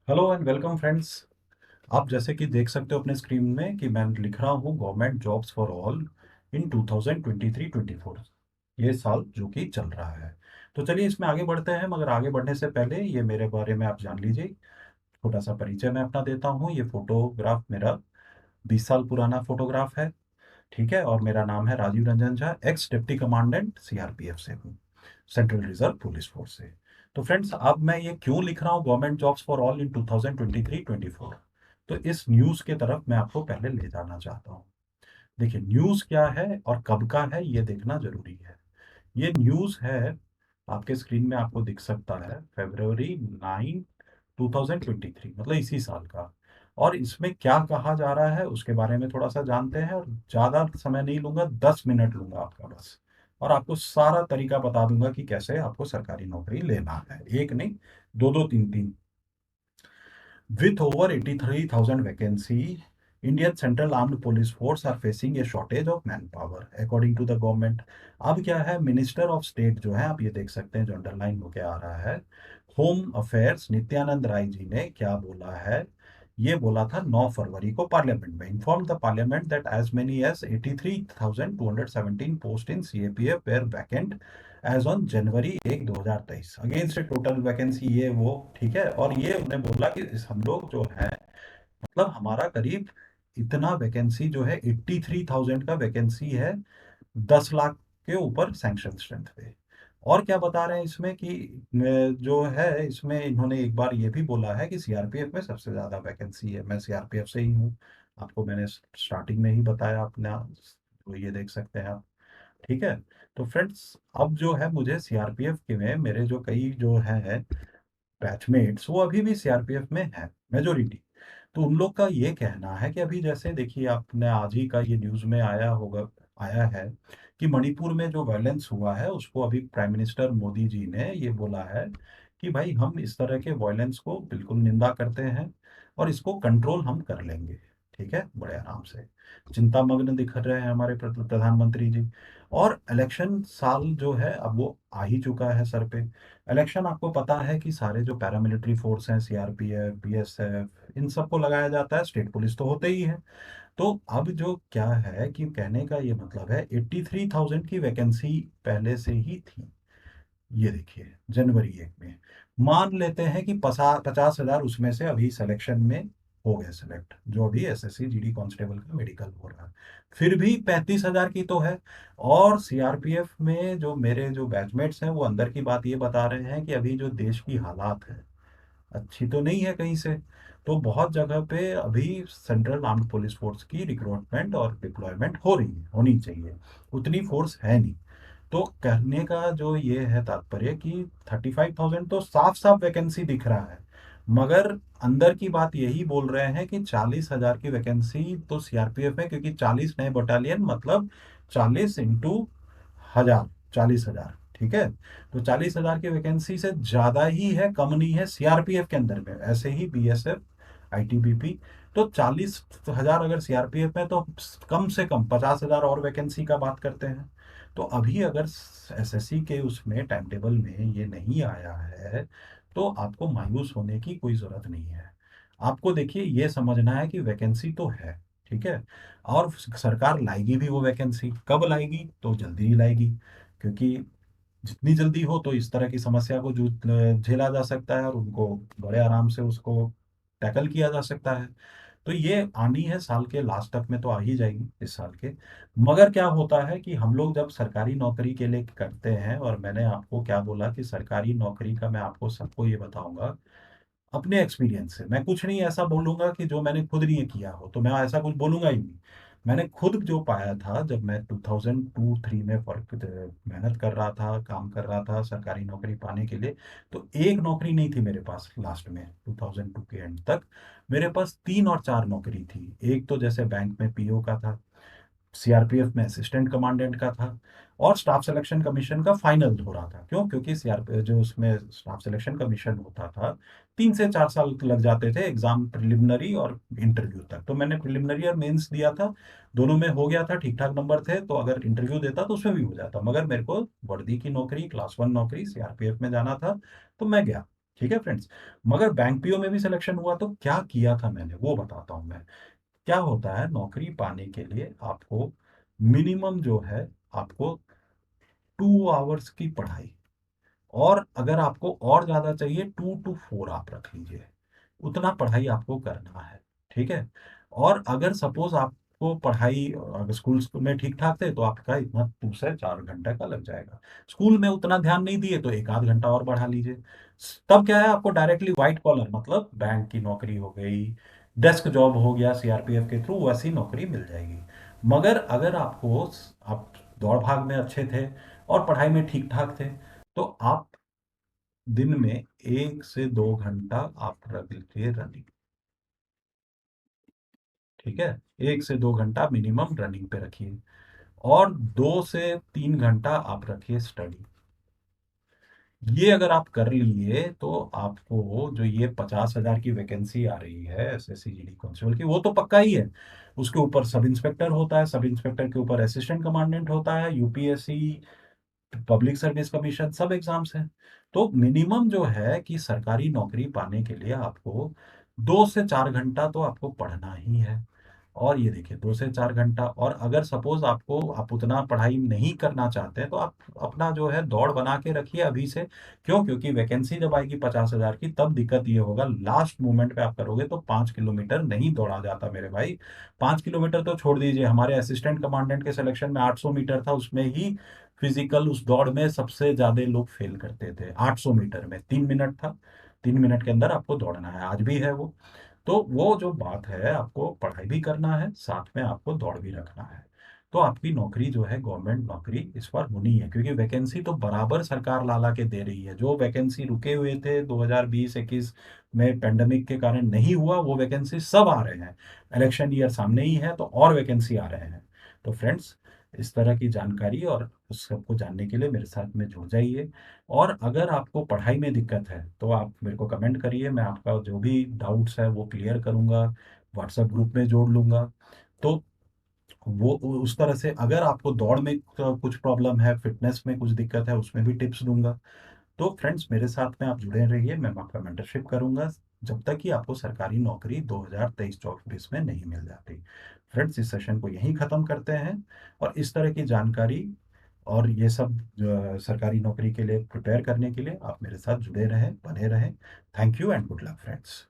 Hello and welcome friends. आप जैसे कि देख सकते हो अपने स्क्रीन में कि मैं लिख रहा हूँ government jobs for all in 2023-24, ये साल जो कि चल रहा है। तो चलिए इसमें आगे बढ़ते हैं, मगर आगे बढ़ने से पहले ये मेरे बारे में आप जान लीजिए। छोटा सा परिचय मैं अपना देता हूँ। ये फोटोग्राफ मेरा 20 साल पुराना फोटोग्राफ है, ठीक है। और मेरा नाम है Rajiv Ranjan Jha, ex deputy commandant CRPF से हूँ, सेंट्रल रिजर्व पुलिस फोर्स से। तो फ्रेंड्स, अब मैं ये क्यों लिख रहा हूँ government jobs for all in 2023-24, तो इस न्यूज़ के तरफ मैं आपको पहले ले जाना चाहता हूँ। देखिए न्यूज़ क्या है और कब का है ये देखना जरूरी है। ये न्यूज़ है, आपके स्क्रीन में आपको दिख सकता है, February 9, 2023, मतलब इसी साल का। और इसमें क्या कहा जा रहा है उसके बारे में थोड़ा सा जानते हैं, और ज़्यादा समय नहीं लूंगा, 10 मिनट लूंगा आपका बस। और आपको सारा तरीका बता दूंगा कि कैसे आपको सरकारी नौकरी लेना है, एक नहीं, दो दो तीन तीन। With over 83,000 vacancy, Indian Central Armed Police Force are facing a shortage of manpower, according to the government. अब क्या है, मिनिस्टर ऑफ स्टेट जो है, आप ये देख सकते हैं जो अंडरलाइन होके आ रहा है, होम अफेयर्स नित्यानंद राय जी ने क्या बोला है। ये बोला था 9 फरवरी को पार्लियामेंट में, inform the parliament that as many as 83,217 post in CAPF were vacant as on January 1, 2023 against total vacancy, ये वो, ठीक है। और ये उन्होंने बोला कि हम लोग जो है, मतलब हमारा करीब इतना वैकेंसी जो है, 83,000 का वैकेंसी है, 10 लाख के ऊपर सैंक्शन स्ट्रेंथ पे। और क्या बता रहे हैं इसमें कि जो है, इसमें इन्होंने एक बार ये भी बोला है कि सीआरपीएफ में सबसे ज्यादा वैकेंसी है। मैं सीआरपीएफ से ही हूँ, आपको मैंने स्टार्टिंग में ही बताया अपना, तो ये देख सकते हैं आप, ठीक है। तो फ्रेंड्स, अब जो है मुझे सीआरपीएफ के में मेरे जो कई जो हैं बैचमेट्स, वो अभी भी सीआरपीएफ में है मेजोरिटी। तो उन लोग का ये कहना है कि अभी जैसे देखिए, आपने आज ही का ये न्यूज़ में आया होगा, आया है कि मणिपुर में जो वायलेंस हुआ है उसको अभी प्राइम मिनिस्टर मोदी जी ने ये बोला है कि भाई हम इस तरह के वायलेंस को बिल्कुल निंदा करते हैं और इसको कंट्रोल हम कर लेंगे, ठीक है, बड़े आराम से। चिंतामग्न दिख रहे हैं हमारे प्रधानमंत्री जी। और इलेक्शन साल जो है अब वो आ ही चुका है सर पे। इलेक्शन, आपको पता है कि सारे जो पैरामिलिट्री फोर्स हैं, सीआरपीएफ, बीएसएफ, इन सबको लगाया जाता है, स्टेट पुलिस तो होते ही है। तो अब जो क्या है कि कहने का ये मतलब है, 83,000 की वैकेंसी पहले से ही थी। ये देखिए जनवरी 1 में, मान लेते हैं कि 50,000 उसमें से अभी सिलेक्शन में हो गए सेलेक्ट, जो अभी एसएससी जीडी कांस्टेबल का मेडिकल हो रहा है, फिर भी 35,000 की तो है। और सीआरपीएफ में जो मेरे जो बैचमेट्स हैं वो अंदर की बात ये बता रहे हैं कि अभी जो देश की हालात है अच्छी तो नहीं है कहीं से। तो बहुत जगह पे अभी सेंट्रल आर्म्ड पुलिस फोर्स की रिक्रूटमेंट और डिप्लॉयमेंट हो रही है, होनी चाहिए, उतनी फोर्स है नहीं। तो कहने का जो ये है तात्पर्य कि 35,000 तो साफ साफ वैकेंसी दिख रहा है, मगर अंदर की बात यही बोल रहे हैं कि 40,000 की वैकेंसी तो सीआरपीएफ में, क्योंकि 40 नए बटालियन, मतलब 40 × 1,000, 40,000, ठीक है। तो 40,000 की वैकेंसी से ज्यादा ही है, कम नहीं है सीआरपीएफ के अंदर में। ऐसे ही बीएसएफ, आईटीबीपी, तो 40,000 अगर सीआरपीएफ में, तो कम से कम 50,000 और वैकेंसी का बात करते हैं। तो अभी अगर एसएससी के उसमें टाइम टेबल में ये नहीं आया है, तो आपको मायूस होने की कोई जरूरत नहीं है। आपको देखिए ये समझना है कि वैकेंसी तो है, ठीक है। और सरकार लाएगी भी वो वैकेंसी, कब लाएगी, तो जल्दी ही लाएगी, क्योंकि जितनी जल्दी हो तो इस तरह की समस्या को जो झेला जा सकता है और उनको बड़े आराम से उसको टैकल किया जा सकता है। तो ये आनी है, साल के लास्ट तक में तो आ ही जाएगी, इस साल के। मगर क्या होता है कि हम लोग जब सरकारी नौकरी के लिए करते हैं, और मैंने आपको क्या बोला कि सरकारी नौकरी का मैं आपको सबको ये बताऊंगा अपने एक्सपीरियंस से। मैं कुछ नहीं ऐसा बोलूंगा कि जो मैंने खुद नहीं किया हो, तो मैं ऐसा कुछ बोलूंगा ही नहीं। मैंने खुद जो पाया था, जब मैं 2002-3 में फर्क मेहनत कर रहा था, काम कर रहा था सरकारी नौकरी पाने के लिए, तो एक नौकरी नहीं थी मेरे पास लास्ट में, 2002 के एंड तक मेरे पास 3 और 4 नौकरी थी। एक तो जैसे बैंक में पीओ का था, सीआरपीएफ में असिस्टेंट कमांडेंट का था, और स्टाफ सिलेक्शन कमीशन का फाइनल हो रहा था। क्यों? क्योंकि सीआरपीएफ जो उसमें स्टाफ सिलेक्शन कमीशन होता था, 3 से 4 साल लग जाते थे एग्जाम, प्रिलिमिनरी और इंटरव्यू तक। तो मैंने प्रिलिमिनरी और मेंस दिया था, दोनों में हो गया था, ठीक ठाक नंबर थे, तो अगर इंटरव्यू देता तो उसमें भी हो जाता। मगर मेरे को वर्दी की नौकरी, क्लास 1 नौकरी सीआरपीएफ में जाना था, तो मैं गया। ठीक है फ्रेंड्स। मगर बैंक पीओ में भी सिलेक्शन हुआ तो क्या किया था मैंने वो बताता हूँ मैं। क्या होता है, नौकरी पाने के लिए आपको मिनिमम जो है, आपको 2 आवर्स की पढ़ाई, और अगर आपको और ज़्यादा चाहिए 2 to 4 आप रख लीजिए, उतना पढ़ाई आपको करना है। ठीक है। और अगर सपोज आपको पढ़ाई अगर स्कूल में ठीक ठाक थे तो आपका इतना 2 से 4 घंटे का लग जाएगा। स्कूल में उतना ध्यान नहीं दिए तो एक आध घंटा और बढ़ा लीजिए। तब क्या है, आपको डायरेक्टली व्हाइट कॉलर मतलब बैंक की नौकरी हो गई, डेस्क जॉब हो गया सीआरपीएफ के थ्रू, वैसी नौकरी मिल जाएगी। मगर अगर आप दौड़ भाग में अच्छे थे और पढ़ाई में ठीक ठाक थे, तो आप दिन में 1 से 2 घंटा आप रख लीजिए रनिंग। ठीक है। 1 से 2 घंटा मिनिमम रनिंग पे रखिए, और 2 से 3 घंटा आप रखिए स्टडी। ये अगर आप कर लिए तो आपको जो ये 50,000 की वैकेंसी आ रही है एसएससी जीडी कांस्टेबल की, वो तो पक्का ही है। उसके ऊपर सब इंस्पेक्टर होता है, सब इंस्पेक्टर के ऊपर असिस्टेंट कमांडेंट होता है, यूपीएससी, पब्लिक सर्विस कमीशन, सब एग्जाम्स हैं। तो मिनिमम जो है कि सरकारी नौकरी पाने के लिए आपको 2 से 4 घंटा तो आपको पढ़ना ही है। और ये देखिए 2 से 4 घंटा, और अगर सपोज आप उतना पढ़ाई नहीं करना चाहते हैं तो आप अपना जो है दौड़ बना के रखिए अभी से। क्यों? क्योंकि वैकेंसी जब आएगी 50,000 की, तब दिक्कत ये होगा, लास्ट मोमेंट पे आप करोगे तो 5 किलोमीटर नहीं दौड़ा जाता मेरे भाई। 5 किलोमीटर तो छोड़ दीजिए, हमारे असिस्टेंट कमांडेंट के सिलेक्शन में 800 मीटर था, उसमें ही फिजिकल उस दौड़ में सबसे ज्यादा लोग फेल करते थे। 800 मीटर में 3 मिनट था, 3 मिनट के अंदर आपको दौड़ना है, आज भी है वो। तो वो जो बात है, आपको पढ़ाई भी करना है, साथ में आपको दौड़ भी रखना है। तो आपकी नौकरी जो है गवर्नमेंट नौकरी इस बार होनी है, क्योंकि वैकेंसी तो बराबर सरकार ला ला के दे रही है। जो वैकेंसी रुके हुए थे 2020-21 में पेंडेमिक के कारण नहीं हुआ, वो वैकेंसी सब आ रहे हैं। इलेक्शन ईयर सामने ही है तो और वैकेंसी आ रहे हैं। तो फ्रेंड्स, इस तरह की जानकारी और उस सबको जानने के लिए मेरे साथ में जुड़ जाइए। और अगर आपको पढ़ाई में दिक्कत है तो आप मेरे को कमेंट करिए, मैं आपका जो भी डाउट्स है वो क्लियर करूंगा, व्हाट्सएप ग्रुप में जोड़ लूंगा। तो वो उस तरह से, अगर आपको दौड़ में कुछ प्रॉब्लम है, फिटनेस में कुछ दिक्कत है, उसमें भी टिप्स दूंगा। तो फ्रेंड्स, मेरे साथ में आप जुड़े रहिए, मैं आपका मेंटरशिप करूंगा, जब तक कि आपको सरकारी नौकरी 2023-24 में नहीं मिल जाती। फ्रेंड्स, इस सेशन को यहीं ख़त्म करते हैं। और इस तरह की जानकारी और ये सब सरकारी नौकरी के लिए प्रिपेयर करने के लिए आप मेरे साथ जुड़े रहें, बने रहें। Thank you and good luck friends.